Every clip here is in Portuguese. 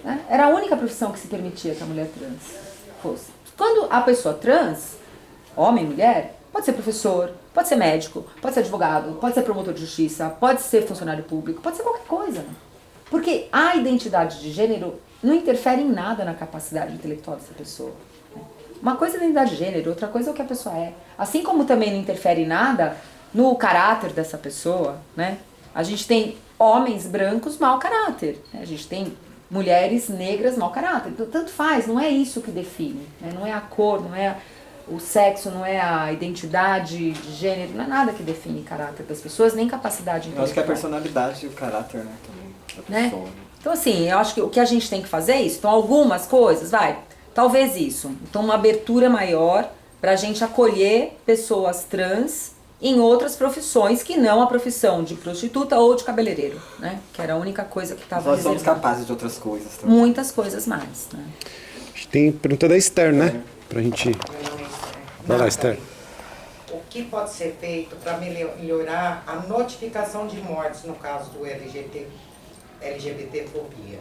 Né? Era a única profissão que se permitia que a mulher trans fosse. Quando a pessoa trans, homem, mulher, pode ser professor, pode ser médico, pode ser advogado, pode ser promotor de justiça, pode ser funcionário público, pode ser qualquer coisa. Porque a identidade de gênero não interfere em nada na capacidade intelectual dessa pessoa. Uma coisa é a identidade de gênero, outra coisa é o que a pessoa é. Assim como também não interfere em nada no caráter dessa pessoa, né? A gente tem homens brancos mau caráter, né? A gente tem mulheres negras mau caráter. Então, tanto faz, não é isso que define, né? Não é a cor, não é o sexo, não é a identidade de gênero, não é nada que define o caráter das pessoas, nem capacidade intelectual. Eu acho que é a personalidade e o caráter, né, também, da pessoa. Né? Então assim, eu acho que o que a gente tem que fazer é isso. Então algumas coisas, talvez isso. Então uma abertura maior pra gente acolher pessoas trans em outras profissões que não a profissão de prostituta ou de cabeleireiro, né? Que era a única coisa que estava Nós somos reservada. capazes de outras coisas também. Muitas coisas mais, né? A gente tem pergunta da Esther, né? Pra gente... Vai lá, Esther. O que pode ser feito para melhorar a notificação de mortes no caso do LGBTfobia?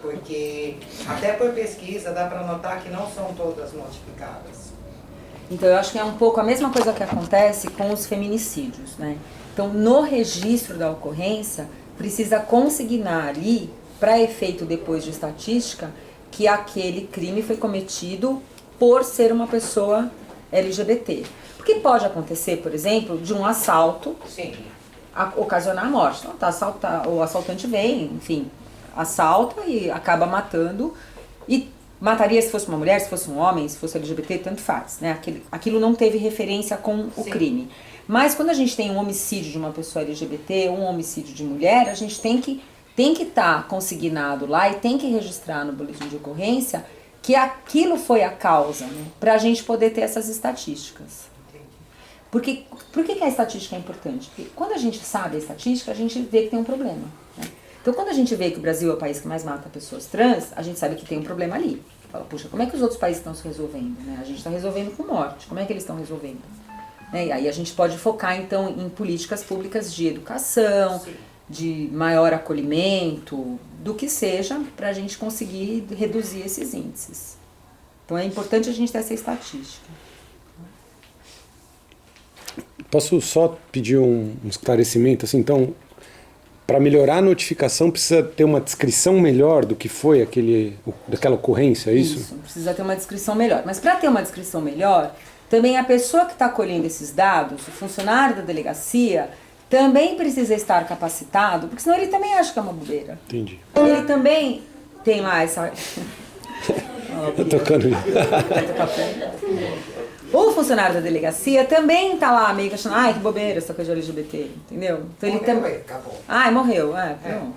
Porque até por pesquisa dá para notar que não são todas notificadas. Então eu acho que é um pouco a mesma coisa que acontece com os feminicídios, né? Então no registro da ocorrência precisa consignar ali, para efeito depois de estatística, que aquele crime foi cometido por ser uma pessoa LGBT. Porque pode acontecer, por exemplo, de um assalto ocasionar a morte. Então o assaltante vem, enfim, assalta e acaba matando. E mataria se fosse uma mulher, se fosse um homem, se fosse LGBT, tanto faz, né? Aquilo não teve referência com o crime. Mas quando a gente tem um homicídio de uma pessoa LGBT, um homicídio de mulher, a gente tem que estar consignado lá e tem que registrar no boletim de ocorrência que aquilo foi a causa, né? Para a gente poder ter essas estatísticas. Por que a estatística é importante? Porque quando a gente sabe a estatística, a gente vê que tem um problema, né? Então, quando a gente vê que o Brasil é o país que mais mata pessoas trans, a gente sabe que tem um problema ali. Fala, puxa, como é que os outros países estão se resolvendo, né? A gente está resolvendo com morte, como é que eles estão resolvendo? Né? E aí a gente pode focar, então, em políticas públicas de educação, de maior acolhimento, do que seja, para a gente conseguir reduzir esses índices. Então, é importante a gente ter essa estatística. Posso só pedir um esclarecimento, assim, então... Para melhorar a notificação, precisa ter uma descrição melhor do que foi daquela ocorrência, é isso? Isso, precisa ter uma descrição melhor. Mas para ter uma descrição melhor, também a pessoa que está colhendo esses dados, o funcionário da delegacia, também precisa estar capacitado, porque senão ele também acha que é uma bobeira. Entendi. Ele também tem lá essa... Tô tocando isso. O funcionário da delegacia também tá lá meio que achando, ai, que bobeira essa coisa de LGBT, entendeu? Então ele também. Ai, morreu, pronto.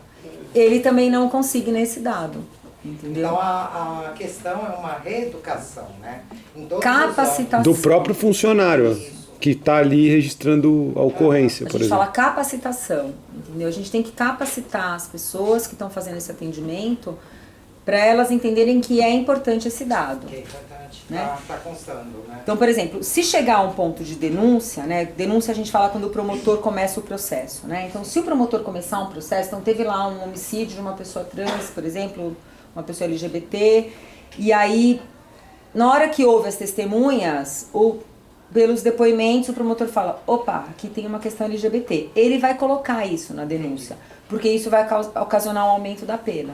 Ele também não consigna esse dado, entendeu? Então a questão é uma reeducação, né? Capacitação. Do próprio funcionário, que está ali registrando a ocorrência, por exemplo. A gente fala capacitação, entendeu? A gente tem que capacitar as pessoas que estão fazendo esse atendimento para elas entenderem que é importante esse dado. Que é importante, né? Tá constando, né? Então, por exemplo, se chegar a um ponto de denúncia, né? Denúncia a gente fala quando o promotor começa o processo, né? Então, se o promotor começar um processo, então teve lá um homicídio de uma pessoa trans, por exemplo, uma pessoa LGBT, e aí, na hora que houve as testemunhas, ou pelos depoimentos, o promotor fala, opa, aqui tem uma questão LGBT. Ele vai colocar isso na denúncia, porque isso vai ocasionar um aumento da pena.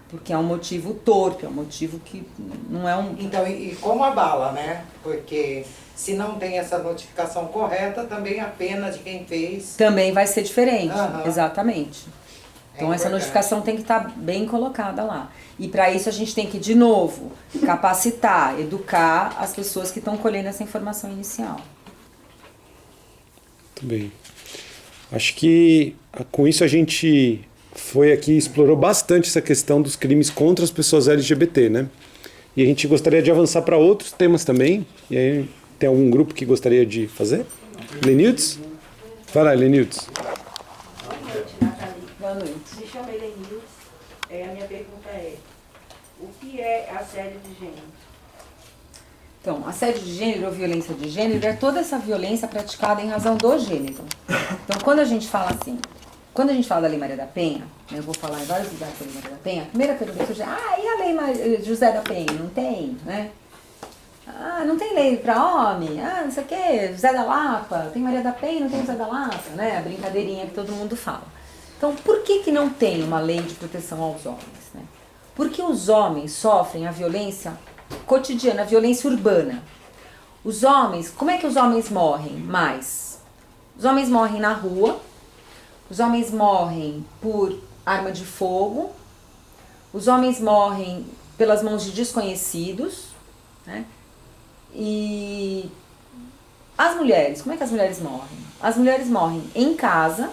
Porque é um motivo torpe, é um motivo que não é um... Então, e como abala, né? Porque se não tem essa notificação correta, também a pena de quem fez... Também vai ser diferente, exatamente. Então É essa notificação tem que estar bem colocada lá. E para isso a gente tem que, de novo, capacitar, educar as pessoas que estão colhendo essa informação inicial. Muito bem. Acho que com isso a gente... foi aqui, explorou bastante essa questão dos crimes contra as pessoas LGBT, né? E a gente gostaria de avançar para outros temas também. E aí, tem algum grupo que gostaria de fazer? Lenildes? Vai lá, Lenildes. Boa noite, Nathalie. Boa noite. Me chamo Lenildes. A minha pergunta é, o que é assédio de gênero? Então, assédio de gênero ou violência de gênero é toda essa violência praticada em razão do gênero. Então, quando a gente fala assim, quando a gente fala da Lei Maria da Penha, né, eu vou falar em vários lugares da Lei Maria da Penha, a primeira pergunta que surge é, e a Lei José da Penha? Não tem, né? Não tem lei para homem? Não sei o quê, José da Lapa, tem Maria da Penha, não tem José da Lapa, né? A brincadeirinha que todo mundo fala. Então, por que não tem uma lei de proteção aos homens, né? Porque os homens sofrem a violência cotidiana, a violência urbana. Os homens, como é que os homens morrem mais? Os homens morrem na rua, os homens morrem por arma de fogo, os homens morrem pelas mãos de desconhecidos, né? E as mulheres, como é que as mulheres morrem? As mulheres morrem em casa,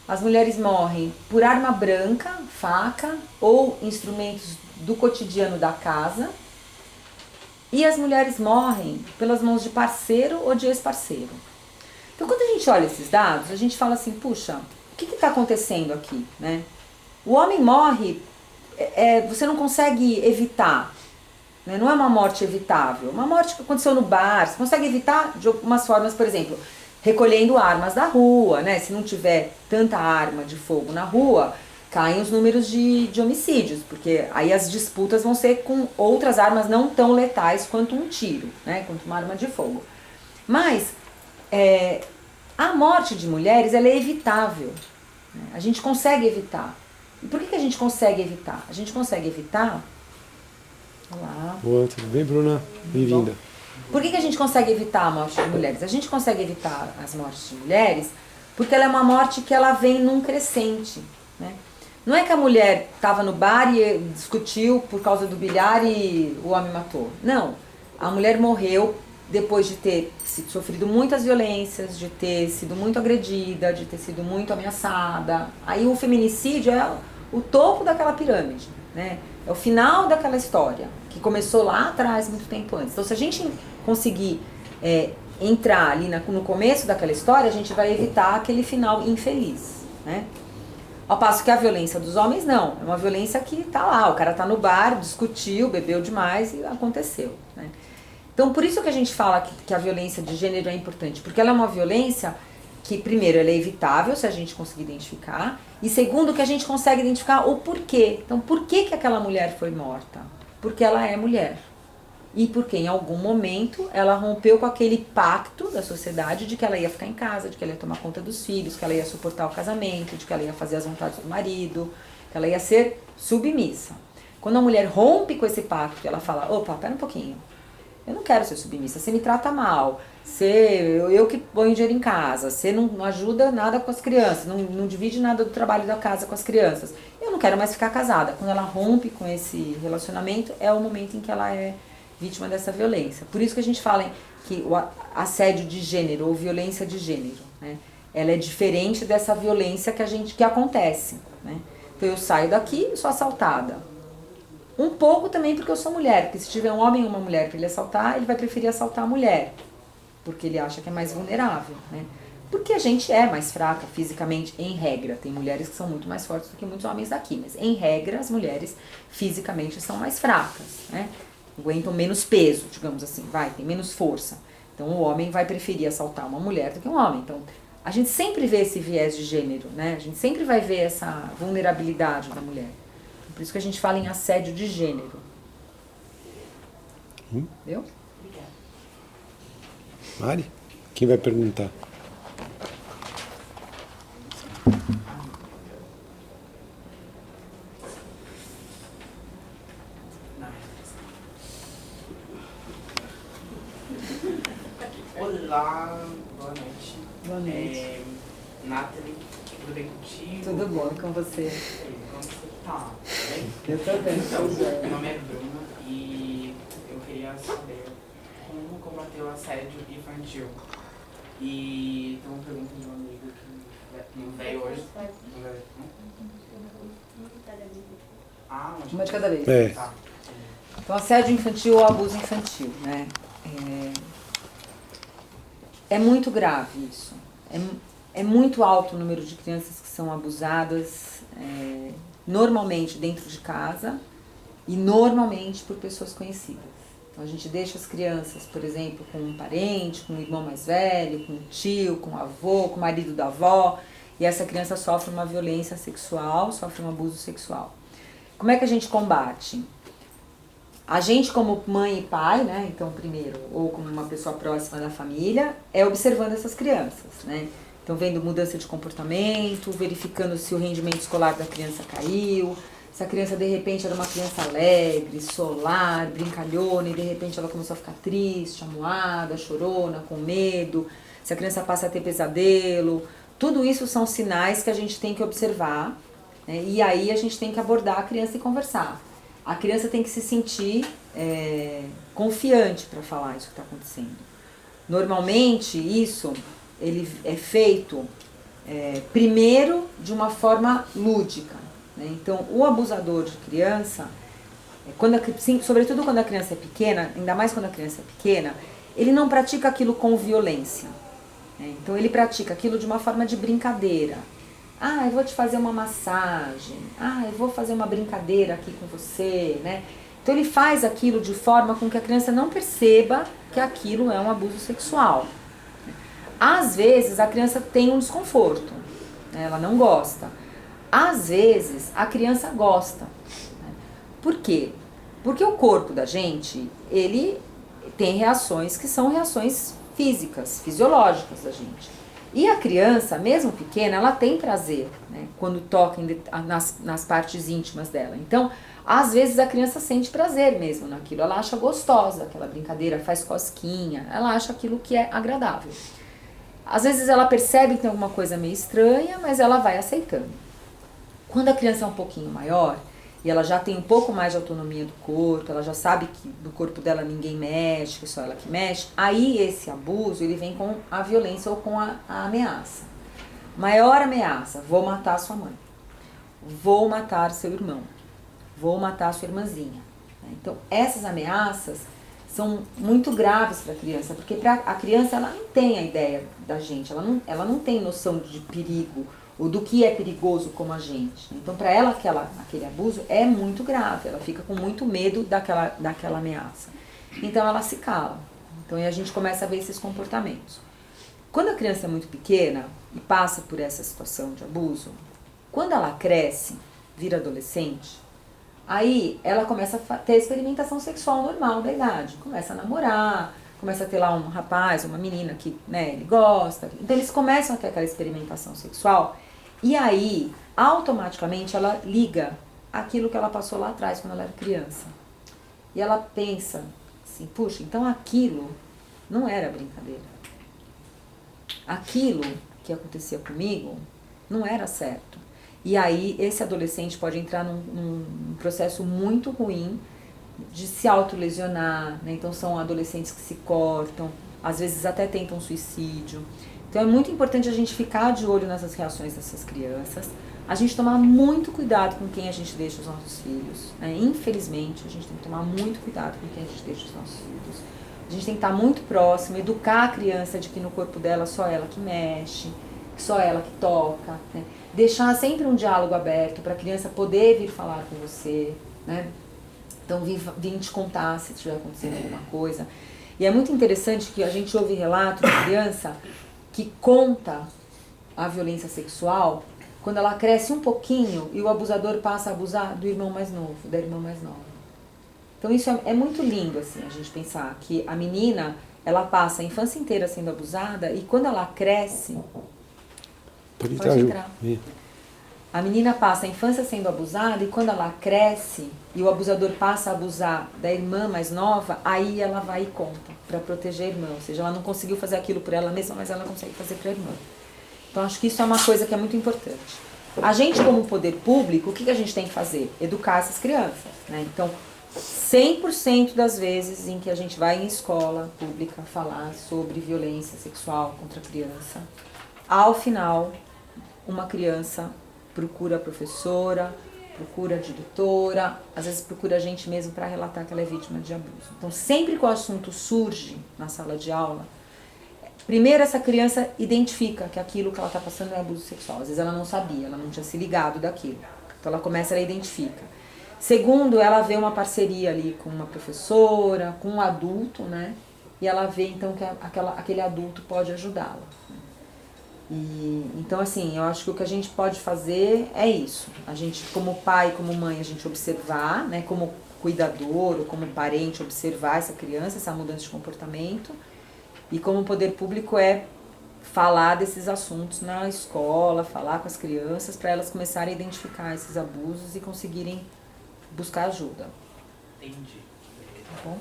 as mulheres morrem por arma branca, faca ou instrumentos do cotidiano da casa, e as mulheres morrem pelas mãos de parceiro ou de ex-parceiro. Então, quando a gente olha esses dados, a gente fala assim, puxa, o que está acontecendo aqui, né? O homem morre, você não consegue evitar, né? Não é uma morte evitável. Uma morte que aconteceu no bar, você consegue evitar de algumas formas, por exemplo, recolhendo armas da rua, né? Se não tiver tanta arma de fogo na rua, caem os números de homicídios, porque aí as disputas vão ser com outras armas não tão letais quanto um tiro, né? Quanto uma arma de fogo. Mas a morte de mulheres, ela é evitável, né? A gente consegue evitar. E por que a gente consegue evitar? A gente consegue evitar... Olá. Boa, tudo bem, Bruna? Bem-vinda. Por que a gente consegue evitar a morte de mulheres? A gente consegue evitar as mortes de mulheres porque ela é uma morte que ela vem num crescente, né? Não é que a mulher estava no bar e discutiu por causa do bilhar e o homem matou. Não. A mulher morreu depois de ter sofrido muitas violências, de ter sido muito agredida, de ter sido muito ameaçada. Aí o feminicídio é o topo daquela pirâmide, né? É o final daquela história, que começou lá atrás, muito tempo antes. Então, se a gente conseguir entrar ali no começo daquela história, a gente vai evitar aquele final infeliz, né? Ao passo que a violência dos homens, não. É uma violência que tá lá, o cara tá no bar, discutiu, bebeu demais e aconteceu, né? Então, por isso que a gente fala que a violência de gênero é importante, porque ela é uma violência que, primeiro, ela é evitável, se a gente conseguir identificar, e segundo, que a gente consegue identificar o porquê. Então, por que aquela mulher foi morta? Porque ela é mulher. E porque, em algum momento, ela rompeu com aquele pacto da sociedade de que ela ia ficar em casa, de que ela ia tomar conta dos filhos, que ela ia suportar o casamento, de que ela ia fazer as vontades do marido, que ela ia ser submissa. Quando a mulher rompe com esse pacto, ela fala, opa, pera um pouquinho, eu não quero ser submissa, você me trata mal, eu que ponho dinheiro em casa, você não ajuda nada com as crianças, não divide nada do trabalho da casa com as crianças, eu não quero mais ficar casada. Quando ela rompe com esse relacionamento, é o momento em que ela é vítima dessa violência. Por isso que a gente fala que o assédio de gênero ou violência de gênero, né, ela é diferente dessa violência que acontece, né? Então eu saio daqui e sou assaltada. Um pouco também porque eu sou mulher, porque se tiver um homem e uma mulher para ele assaltar, ele vai preferir assaltar a mulher, porque ele acha que é mais vulnerável, né? Porque a gente é mais fraca fisicamente, em regra. Tem mulheres que são muito mais fortes do que muitos homens daqui, mas em regra as mulheres fisicamente são mais fracas, né? Aguentam menos peso, digamos assim, tem menos força. Então o homem vai preferir assaltar uma mulher do que um homem. Então a gente sempre vê esse viés de gênero, né? A gente sempre vai ver essa vulnerabilidade da mulher. Por isso que a gente fala em assédio de gênero. Viu? Obrigada. Mari? Quem vai perguntar? Olá, boa noite. Boa noite. Nathalie, tudo bem contigo? Tudo bom com você? Como você tá? Bem? Eu tô bem. Então, meu nome é Bruna e eu queria saber como combater o assédio infantil. E tem uma pergunta de um amigo que não veio hoje. Não veio, não? Uma de cada vez. É. Tá. Então, assédio infantil ou abuso infantil, né? É muito grave isso. É muito alto o número de crianças que são abusadas, normalmente dentro de casa e normalmente por pessoas conhecidas. Então a gente deixa as crianças, por exemplo, com um parente, com um irmão mais velho, com um tio, com um avô, com o marido da avó, e essa criança sofre uma violência sexual, sofre um abuso sexual. Como é que a gente combate? A gente como mãe e pai, né, então primeiro, ou como uma pessoa próxima da família, é observando essas crianças, né? Então vendo mudança de comportamento, verificando se o rendimento escolar da criança caiu, se a criança de repente era uma criança alegre, solar, brincalhona, e de repente ela começou a ficar triste, amuada, chorona, com medo, se a criança passa a ter pesadelo, tudo isso são sinais que a gente tem que observar, né? E aí a gente tem que abordar a criança e conversar. A criança tem que se sentir confiante para falar isso que está acontecendo. Normalmente isso ele é feito primeiro de uma forma lúdica, né? Então o abusador de criança, sobretudo quando a criança é pequena, ainda mais quando a criança é pequena, ele não pratica aquilo com violência, né? Então ele pratica aquilo de uma forma de brincadeira. Ah, eu vou te fazer uma massagem. Ah, eu vou fazer uma brincadeira aqui com você, né? Então ele faz aquilo de forma com que a criança não perceba que aquilo é um abuso sexual. Às vezes a criança tem um desconforto, né? Ela não gosta. Às vezes a criança gosta, né? Por quê? Porque o corpo da gente, ele tem reações que são reações físicas, fisiológicas da gente. E a criança, mesmo pequena, ela tem prazer, né, quando toca nas partes íntimas dela. Então, às vezes a criança sente prazer mesmo naquilo, ela acha gostosa aquela brincadeira, faz cosquinha, ela acha aquilo que é agradável. Às vezes ela percebe que tem alguma coisa meio estranha, mas ela vai aceitando. Quando a criança é um pouquinho maior, e ela já tem um pouco mais de autonomia do corpo, ela já sabe que no corpo dela ninguém mexe, que só ela que mexe, aí esse abuso ele vem com a violência ou com a ameaça. Maior ameaça, vou matar sua mãe, vou matar seu irmão, vou matar sua irmãzinha. Então essas ameaças são muito graves para a criança, porque a criança ela não tem a ideia da gente, ela não tem noção de perigo, ou do que é perigoso como a gente. Então, para ela, aquele abuso é muito grave, ela fica com muito medo daquela ameaça. Então, ela se cala. Então, aí a gente começa a ver esses comportamentos. Quando a criança é muito pequena e passa por essa situação de abuso, quando ela cresce, vira adolescente, aí ela começa a ter experimentação sexual normal da idade. Começa a namorar, começa a ter lá um rapaz, uma menina que, né, ele gosta. Então, eles começam a ter aquela experimentação sexual. E aí, automaticamente, ela liga aquilo que ela passou lá atrás, quando ela era criança. E ela pensa assim, puxa, então aquilo não era brincadeira. Aquilo que acontecia comigo não era certo. E aí, esse adolescente pode entrar num processo muito ruim de se autolesionar, né? Então, são adolescentes que se cortam, às vezes até tentam suicídio. Então é muito importante a gente ficar de olho nessas reações dessas crianças, a gente tomar muito cuidado com quem a gente deixa os nossos filhos, né? Infelizmente, a gente tem que tomar muito cuidado com quem a gente deixa os nossos filhos. A gente tem que estar muito próximo, educar a criança de que no corpo dela só ela que mexe, só ela que toca, né? Deixar sempre um diálogo aberto para a criança poder vir falar com você, né? Então vim te contar se estiver acontecendo alguma coisa. E é muito interessante que a gente ouve relatos de criança que conta a violência sexual quando ela cresce um pouquinho e o abusador passa a abusar do irmão mais novo, da irmã mais nova. Então isso é muito lindo, assim, a gente pensar que a menina, ela passa a infância inteira sendo abusada e quando ela cresce... Pode entrar. A menina passa a infância sendo abusada e quando ela cresce e o abusador passa a abusar da irmã mais nova, aí ela vai e conta para proteger a irmã. Ou seja, ela não conseguiu fazer aquilo por ela mesma, mas ela consegue fazer para a irmã. Então, acho que isso é uma coisa que é muito importante. A gente, como poder público, o que a gente tem que fazer? Educar essas crianças, né? Então, 100% das vezes em que a gente vai em escola pública falar sobre violência sexual contra a criança, ao final, uma criança procura a professora, procura a diretora, às vezes procura a gente mesmo para relatar que ela é vítima de abuso. Então, sempre que o assunto surge na sala de aula, primeiro essa criança identifica que aquilo que ela está passando é abuso sexual. Às vezes ela não sabia, ela não tinha se ligado daquilo. Então ela começa, ela identifica. Segundo, ela vê uma parceria ali com uma professora, com um adulto, né? E ela vê então que aquele adulto pode ajudá-la. Então, assim, eu acho que o que a gente pode fazer é isso. A gente, como pai, como mãe, a gente observar, né, como cuidador ou como parente, observar essa criança, essa mudança de comportamento. E como poder público é falar desses assuntos na escola, falar com as crianças, para elas começarem a identificar esses abusos e conseguirem buscar ajuda. Entendi. Tá bom?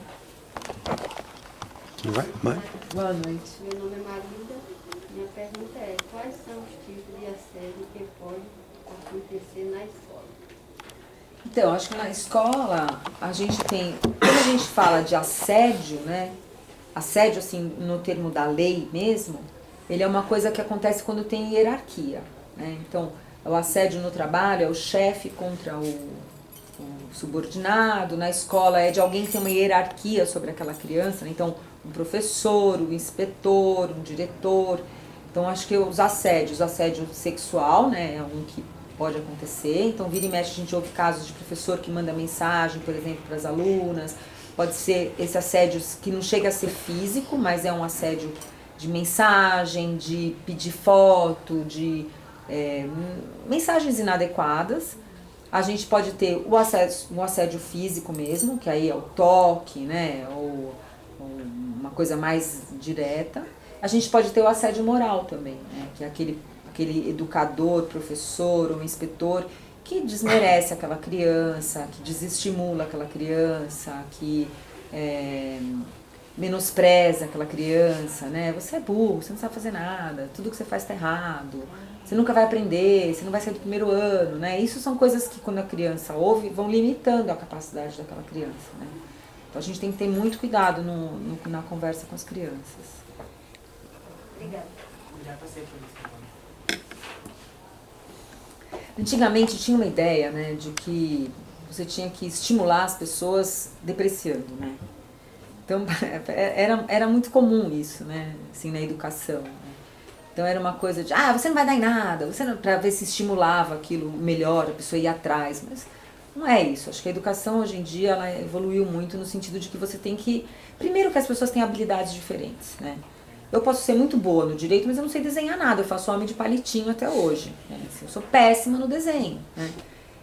Vai. Boa noite. Meu nome é Marida. Minha pergunta é: quais são os tipos de assédio que podem acontecer na escola? Então, acho que na escola a gente tem, quando a gente fala de assédio, né? Assédio, assim, no termo da lei mesmo, ele é uma coisa que acontece quando tem hierarquia, né? Então, o assédio no trabalho é o chefe contra o subordinado, na escola é de alguém que tem uma hierarquia sobre aquela criança, né? Então, um professor, um inspetor, um diretor. Então, acho que os assédios, assédio sexual, né, é um que pode acontecer. Então, vira e mexe, a gente ouve casos de professor que manda mensagem, por exemplo, para as alunas. Pode ser esse assédio que não chega a ser físico, mas é um assédio de mensagem, de pedir foto, de mensagens inadequadas. A gente pode ter o assédio físico mesmo, que aí é o toque, né, ou uma coisa mais direta. A gente pode ter o assédio moral também, né, que é aquele educador, professor ou inspetor que desmerece aquela criança, que desestimula aquela criança, que menospreza aquela criança, né? Você é burro, você não sabe fazer nada, tudo que você faz está errado, você nunca vai aprender, você não vai sair do primeiro ano, né? Isso são coisas que quando a criança ouve, vão limitando a capacidade daquela criança, né? Então a gente tem que ter muito cuidado na conversa com as crianças. Obrigada. Já passei por isso também. Antigamente tinha uma ideia, né, de que você tinha que estimular as pessoas depreciando, né? Então era muito comum isso, né, assim, na educação, né? Então era uma coisa de, você não vai dar em nada, para ver se estimulava aquilo melhor, a pessoa ia atrás, mas não é isso. Acho que a educação hoje em dia ela evoluiu muito no sentido de que você tem que, primeiro que as pessoas têm habilidades diferentes, né? Eu posso ser muito boa no direito, mas eu não sei desenhar nada. Eu faço homem de palitinho até hoje, né? Eu sou péssima no desenho, né?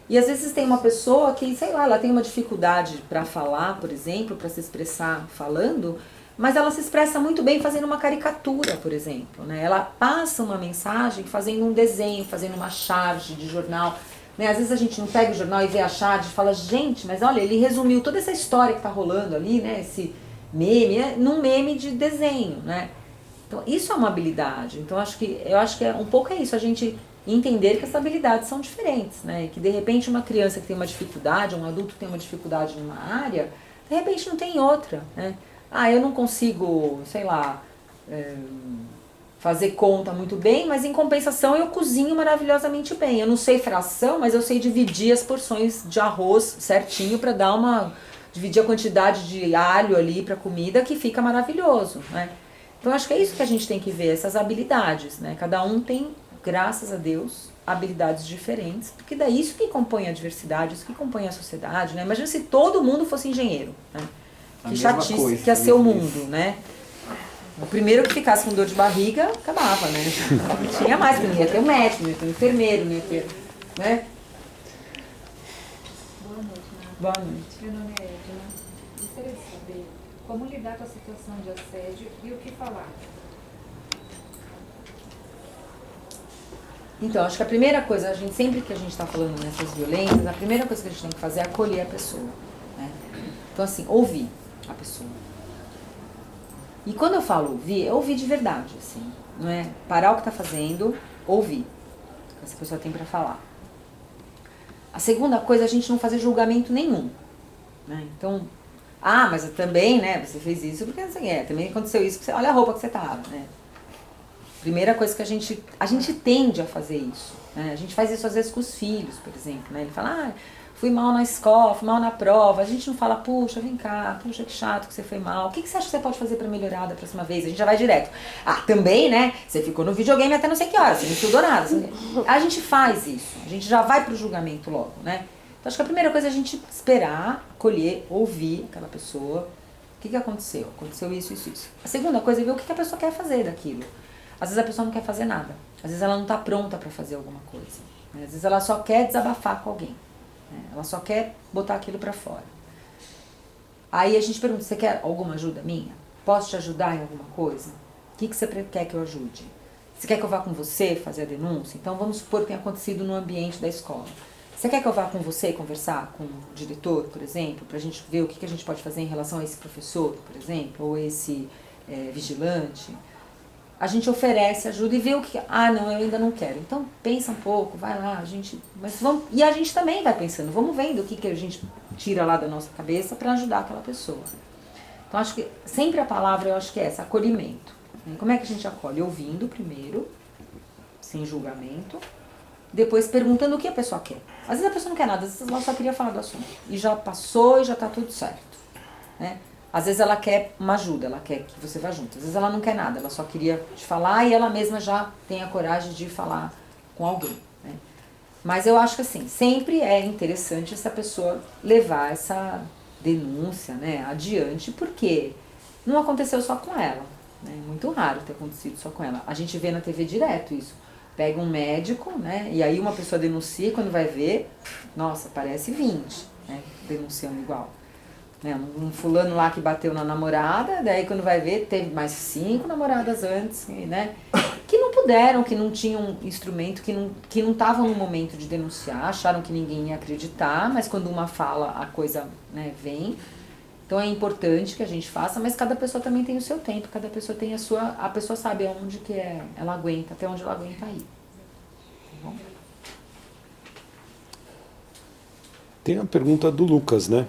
E às vezes tem uma pessoa que, sei lá, ela tem uma dificuldade para falar, por exemplo, para se expressar falando, mas ela se expressa muito bem fazendo uma caricatura, por exemplo, né? Ela passa uma mensagem fazendo um desenho, fazendo uma charge de jornal, né? Às vezes a gente não pega o jornal e vê a charge e fala, gente, mas olha, ele resumiu toda essa história que tá rolando ali, né? Esse meme, num meme de desenho, né? Então, isso é uma habilidade. Então, eu acho que um pouco é isso, a gente entender que as habilidades são diferentes, né? E que, de repente, uma criança que tem uma dificuldade, um adulto que tem uma dificuldade numa área, de repente não tem outra, né? Eu não consigo, sei lá, fazer conta muito bem, mas, em compensação, eu cozinho maravilhosamente bem. Eu não sei fração, mas eu sei dividir as porções de arroz certinho para dividir a quantidade de alho ali para comida, que fica maravilhoso, né? Então, acho que é isso que a gente tem que ver, essas habilidades, né? Cada um tem, graças a Deus, habilidades diferentes, porque daí isso que compõe a diversidade, isso que compõe a sociedade, né? Imagina se todo mundo fosse engenheiro, né? Que chatice que ia ser o mundo, né? O primeiro que ficasse com dor de barriga, acabava, né? Não tinha mais, porque não ia ter um médico, não ia ter um enfermeiro, não ia ter, né? Boa noite, Ana. Boa noite. Meu nome é Edna. Gostaria de saber como lidar com a situação de assédio e o que falar. Então, acho que a primeira coisa, sempre que a gente está falando nessas violências, a primeira coisa que a gente tem que fazer é acolher a pessoa, né? Então, assim, ouvir a pessoa. E quando eu falo ouvir, é ouvir de verdade, assim, não é parar o que está fazendo, ouvir o que essa pessoa tem para falar. A segunda coisa é a gente não fazer julgamento nenhum, né? Então, mas também, né, você fez isso porque assim, também aconteceu isso, porque olha a roupa que você tava, né? Primeira coisa que a gente tende a fazer isso, né? A gente faz isso às vezes com os filhos, por exemplo, né? Ele fala, fui mal na escola, fui mal na prova. A gente não fala, puxa, vem cá, puxa, que chato que você foi mal. O que você acha que você pode fazer pra melhorar da próxima vez? A gente já vai direto. Também, né? Você ficou no videogame até não sei que horas, você não estudou nada. A gente faz isso, a gente já vai pro julgamento logo, né? Então, acho que a primeira coisa é a gente esperar, acolher, ouvir aquela pessoa. O que aconteceu? Aconteceu isso, isso, isso. A segunda coisa é ver o que a pessoa quer fazer daquilo. Às vezes a pessoa não quer fazer nada. Às vezes ela não está pronta para fazer alguma coisa. Né? Às vezes ela só quer desabafar com alguém. Né? Ela só quer botar aquilo para fora. Aí a gente pergunta, você quer alguma ajuda minha? Posso te ajudar em alguma coisa? O que você quer que eu ajude? Você quer que eu vá com você fazer a denúncia? Então vamos supor que tenha acontecido no ambiente da escola. Você quer que eu vá com você conversar com o diretor, por exemplo, para a gente ver o que a gente pode fazer em relação a esse professor, por exemplo, ou esse vigilante? A gente oferece ajuda e vê o que... Ah, não, eu ainda não quero. Então pensa um pouco, vai lá, a gente... Mas vamos... E a gente também vai pensando, vamos vendo o que a gente tira lá da nossa cabeça para ajudar aquela pessoa. Então acho que sempre a palavra, eu acho que é essa, acolhimento. Como é que a gente acolhe? Ouvindo primeiro, sem julgamento, depois perguntando o que a pessoa quer. Às vezes a pessoa não quer nada, às vezes ela só queria falar do assunto. E já passou e já está tudo certo. Né? Às vezes ela quer uma ajuda, ela quer que você vá junto. Às vezes ela não quer nada, ela só queria te falar e ela mesma já tem a coragem de falar com alguém. Né? Mas eu acho que assim, sempre é interessante essa pessoa levar essa denúncia, né, adiante, porque não aconteceu só com ela. É muito raro ter acontecido só com ela. A gente vê na TV direto isso. Pega um médico, né? E aí uma pessoa denuncia, quando vai ver, nossa, parece 20, né? Denunciando igual. Né? Um fulano lá que bateu na namorada, daí quando vai ver, teve mais 5 namoradas antes, né? Que não puderam, que não tinham instrumento, que não estavam no momento de denunciar, acharam que ninguém ia acreditar, mas quando uma fala, a coisa, né, vem. Então é importante que a gente faça, mas cada pessoa também tem o seu tempo, cada pessoa tem a pessoa sabe aonde que ela aguenta, até onde ela aguenta ir. Tá bom? Tem a pergunta do Lucas, né?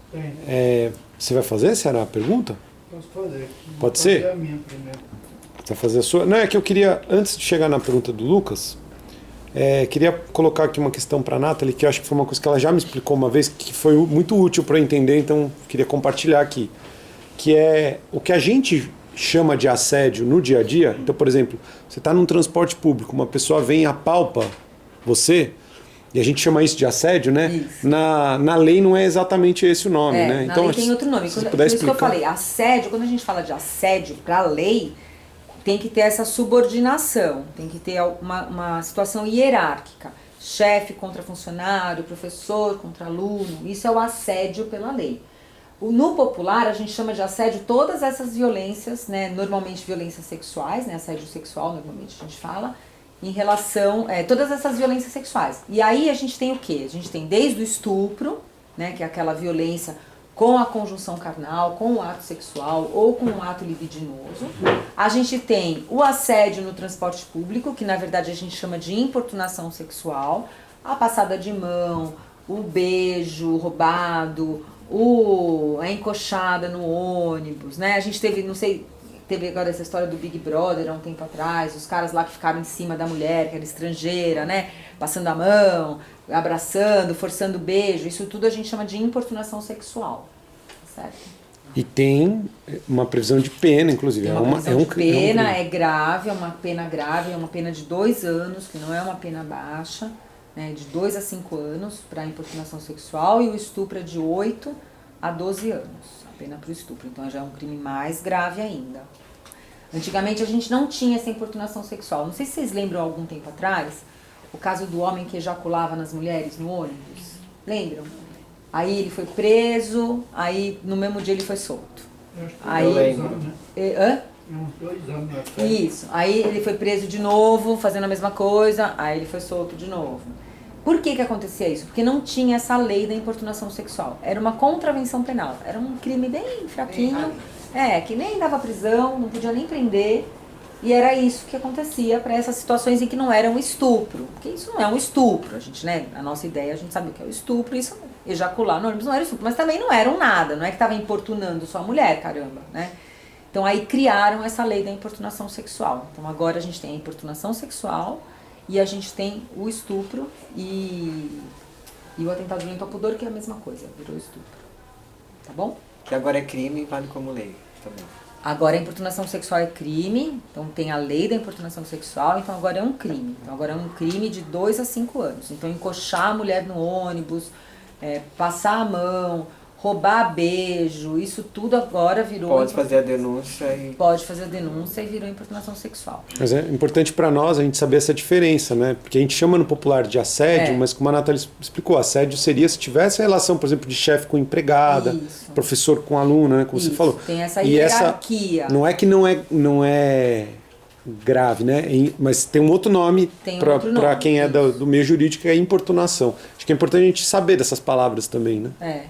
Tem. Você vai fazer, Ceará, a pergunta? Posso fazer. Pode ser? Vou fazer a minha primeiro. Você vai fazer a sua? Não, é que eu queria, antes de chegar na pergunta do Lucas, queria colocar aqui uma questão para a Nathalie, que eu acho que foi uma coisa que ela já me explicou uma vez, que foi muito útil para eu entender, então queria compartilhar aqui. Que é o que a gente chama de assédio no dia a dia. Então, por exemplo, você está num transporte público, uma pessoa vem e apalpa você, e a gente chama isso de assédio, né? Isso. Na lei não é exatamente esse o nome, né? Na então, lei tem outro nome. Se Por isso que eu falei, assédio, quando a gente fala de assédio para a lei, tem que ter essa subordinação, tem que ter uma situação hierárquica. Chefe contra funcionário, professor contra aluno, isso é o assédio pela lei. No popular, a gente chama de assédio todas essas violências, né, normalmente violências sexuais, né, assédio sexual, normalmente a gente fala, em relação a todas essas violências sexuais. E aí a gente tem o quê? A gente tem desde o estupro, né, que é aquela violência com a conjunção carnal, com o ato sexual ou com o ato libidinoso. A gente tem o assédio no transporte público, que na verdade a gente chama de importunação sexual, a passada de mão, o beijo roubado, a encoxada no ônibus, né? A gente teve agora essa história do Big Brother há um tempo atrás, os caras lá que ficaram em cima da mulher, que era estrangeira, né? Passando a mão, abraçando, forçando o beijo, isso tudo a gente chama de importunação sexual, certo? E tem uma previsão de pena, inclusive. Tem uma previsão de pena, é grave, é uma pena grave, é uma pena de 2 anos, que não é uma pena baixa, né? De 2 a 5 anos para a importunação sexual, e o estupro é de 8 a 12 anos, a pena para o estupro, então já é um crime mais grave ainda. Antigamente a gente não tinha essa importunação sexual, não sei se vocês lembram algum tempo atrás, o caso do homem que ejaculava nas mulheres no ônibus, lembram? Aí ele foi preso, aí no mesmo dia ele foi solto. Eu lembro. Uns 2 anos atrás. Isso, aí ele foi preso de novo, fazendo a mesma coisa, aí ele foi solto de novo. Por que acontecia isso? Porque não tinha essa lei da importunação sexual. Era uma contravenção penal, era um crime bem fraquinho, que nem dava prisão, não podia nem prender. E era isso que acontecia para essas situações em que não era um estupro. Porque isso não é um estupro. A gente, né, a nossa ideia, a gente sabe o que é o estupro. Isso, ejacular no ônibus não era estupro. Mas também não era um nada. Não é que estava importunando só a mulher, caramba, né? Então aí criaram essa lei da importunação sexual. Então agora a gente tem a importunação sexual e a gente tem o estupro e o atentado violento ao pudor, que é a mesma coisa. Virou estupro. Tá bom? Que agora é crime e vale como lei também. Agora a importunação sexual é crime, então tem a lei da importunação sexual, então agora é um crime. Então agora é um crime de 2 a 5 anos. Então encoxar a mulher no ônibus, passar a mão, roubar beijo, isso tudo agora virou... Pode fazer a denúncia e... Pode fazer a denúncia e virou importunação sexual. Mas é importante para nós a gente saber essa diferença, né? Porque a gente chama no popular de assédio, mas como a Nathalie explicou, assédio seria se tivesse a relação, por exemplo, de chefe com empregada, Isso. professor com aluna, né? Como Isso, você falou. tem essa E hierarquia. não é que não é grave, né? Mas tem um outro nome para quem é do meio jurídico, que é importunação. Acho que é importante a gente saber dessas palavras também, né? É.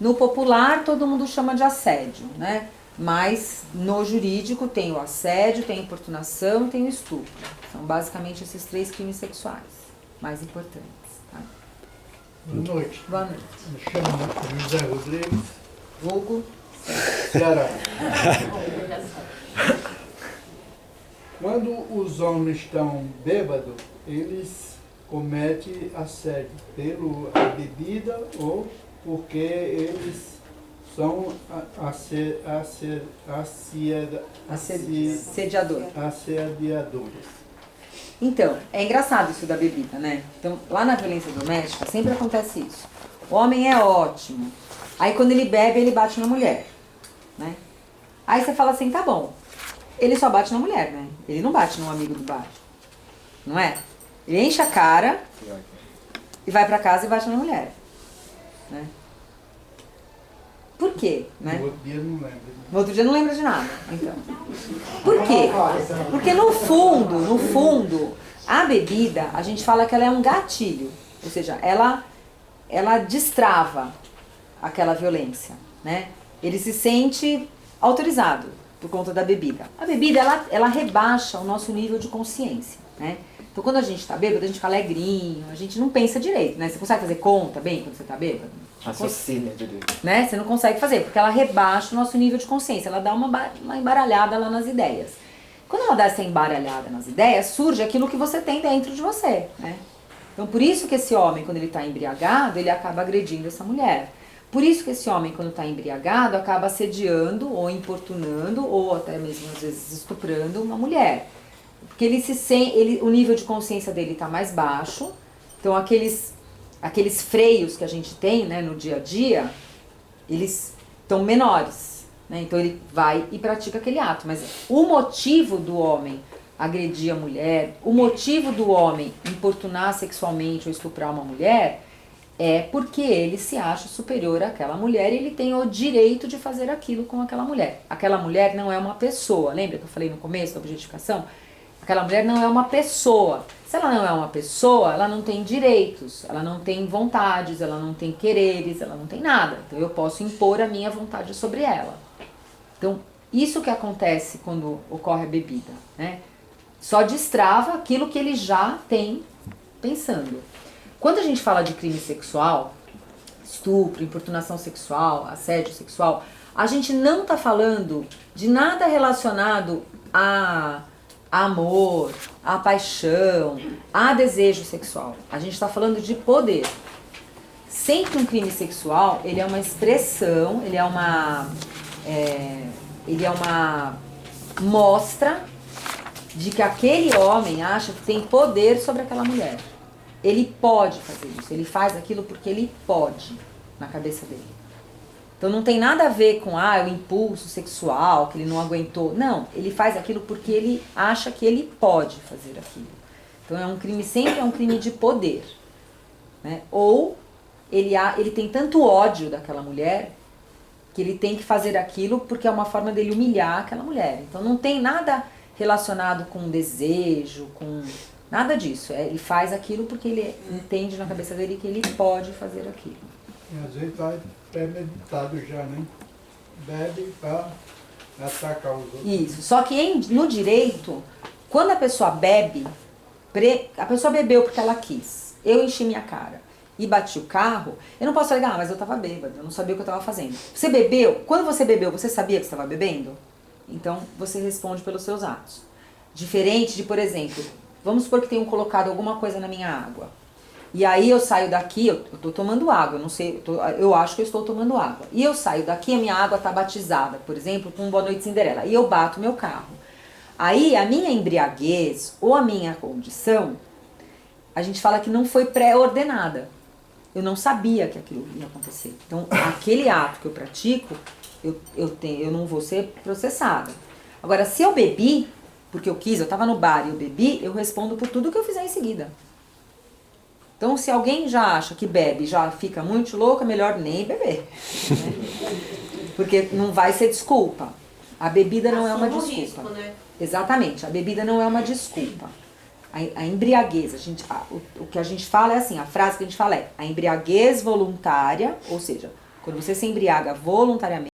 No popular, todo mundo chama de assédio, né? Mas no jurídico tem o assédio, tem a importunação e tem o estupro. São basicamente esses 3 crimes sexuais mais importantes. Tá? Boa noite. Boa noite. Me chamo José Rodrigues, Vulgo. Ceará. Quando os homens estão bêbados, eles cometem assédio pela bebida ou porque eles são assediadores. Então, é engraçado isso da bebida, né? Então, lá na violência doméstica sempre acontece isso. O homem é ótimo. Aí quando ele bebe, ele bate na mulher, né? Aí você fala assim, tá bom. Ele só bate na mulher, né? Ele não bate num amigo do bar. Não é? Ele enche a cara e vai pra casa e bate na mulher. Né? Por quê? Né? No outro dia não lembro. No outro dia não lembra de nada. Então. Por quê? Porque no fundo, a bebida, a gente fala que ela é um gatilho. Ou seja, ela destrava aquela violência. Né? Ele se sente autorizado por conta da bebida. A bebida, ela rebaixa o nosso nível de consciência. Né? Então, quando a gente tá bêbado, a gente fica alegrinho, a gente não pensa direito, né? Você consegue fazer conta bem quando você tá bêbado? Raciocínio direito. Né? Você não consegue fazer, porque ela rebaixa o nosso nível de consciência, ela dá uma embaralhada lá nas ideias. Quando ela dá essa embaralhada nas ideias, surge aquilo que você tem dentro de você, né? Então, por isso que esse homem, quando ele tá embriagado, ele acaba agredindo essa mulher. Por isso que esse homem, quando tá embriagado, acaba assediando ou importunando, ou até mesmo, às vezes, estuprando uma mulher. Porque o nível de consciência dele está mais baixo, então aqueles freios que a gente tem, né, no dia a dia, eles estão menores, né? Então ele vai e pratica aquele ato. Mas o motivo do homem agredir a mulher, o motivo do homem importunar sexualmente ou estuprar uma mulher, é porque ele se acha superior àquela mulher e ele tem o direito de fazer aquilo com aquela mulher. Aquela mulher não é uma pessoa, lembra que eu falei no começo da objetificação? Aquela mulher não é uma pessoa. Se ela não é uma pessoa, ela não tem direitos, ela não tem vontades, ela não tem quereres, ela não tem nada. Então eu posso impor a minha vontade sobre ela. Então, isso que acontece quando ocorre a bebida, né? Só destrava aquilo que ele já tem pensando. Quando a gente fala de crime sexual, estupro, importunação sexual, assédio sexual, a gente não está falando de nada relacionado a amor, a paixão, a desejo sexual. A gente está falando de poder. Sempre um crime sexual, ele é uma expressão, ele é uma mostra de que aquele homem acha que tem poder sobre aquela mulher. Ele pode fazer isso, ele faz aquilo porque ele pode, na cabeça dele. Então não tem nada a ver com o impulso sexual, que ele não aguentou. Não, ele faz aquilo porque ele acha que ele pode fazer aquilo. Então é um crime, sempre é um crime de poder. Né? Ou ele tem tanto ódio daquela mulher que ele tem que fazer aquilo porque é uma forma dele humilhar aquela mulher. Então não tem nada relacionado com desejo, com nada disso. Ele faz aquilo porque ele entende na cabeça dele que ele pode fazer aquilo. E às vezes vai premeditado já, né? Bebe para atacar os outros. Isso. Só que no direito, quando a pessoa bebe, a pessoa bebeu porque ela quis. Eu enchi minha cara e bati o carro, eu não posso falar, mas eu estava bêbada, eu não sabia o que eu estava fazendo. Você bebeu? Quando você bebeu, você sabia que estava bebendo? Então, você responde pelos seus atos. Diferente de, por exemplo, vamos supor que tenham colocado alguma coisa na minha água. E aí eu saio daqui, eu tô tomando água, eu não sei, eu acho que eu estou tomando água. E eu saio daqui, a minha água tá batizada, por exemplo, com um Boa Noite Cinderela. E eu bato meu carro. Aí a minha embriaguez ou a minha condição, a gente fala que não foi pré-ordenada. eu não sabia que aquilo ia acontecer. Então, aquele ato que eu pratico, eu não vou ser processada. Agora, se eu bebi, porque eu quis, eu estava no bar e eu bebi, eu respondo por tudo que eu fizer em seguida. Então, se alguém já acha que bebe, já fica muito louco, é melhor nem beber. Né? Porque não vai ser desculpa. A bebida não é uma desculpa. Risco, né? Exatamente, a bebida não é uma desculpa. A embriaguez, o que a gente fala é assim, a frase que a gente fala é a embriaguez voluntária, ou seja, quando você se embriaga voluntariamente,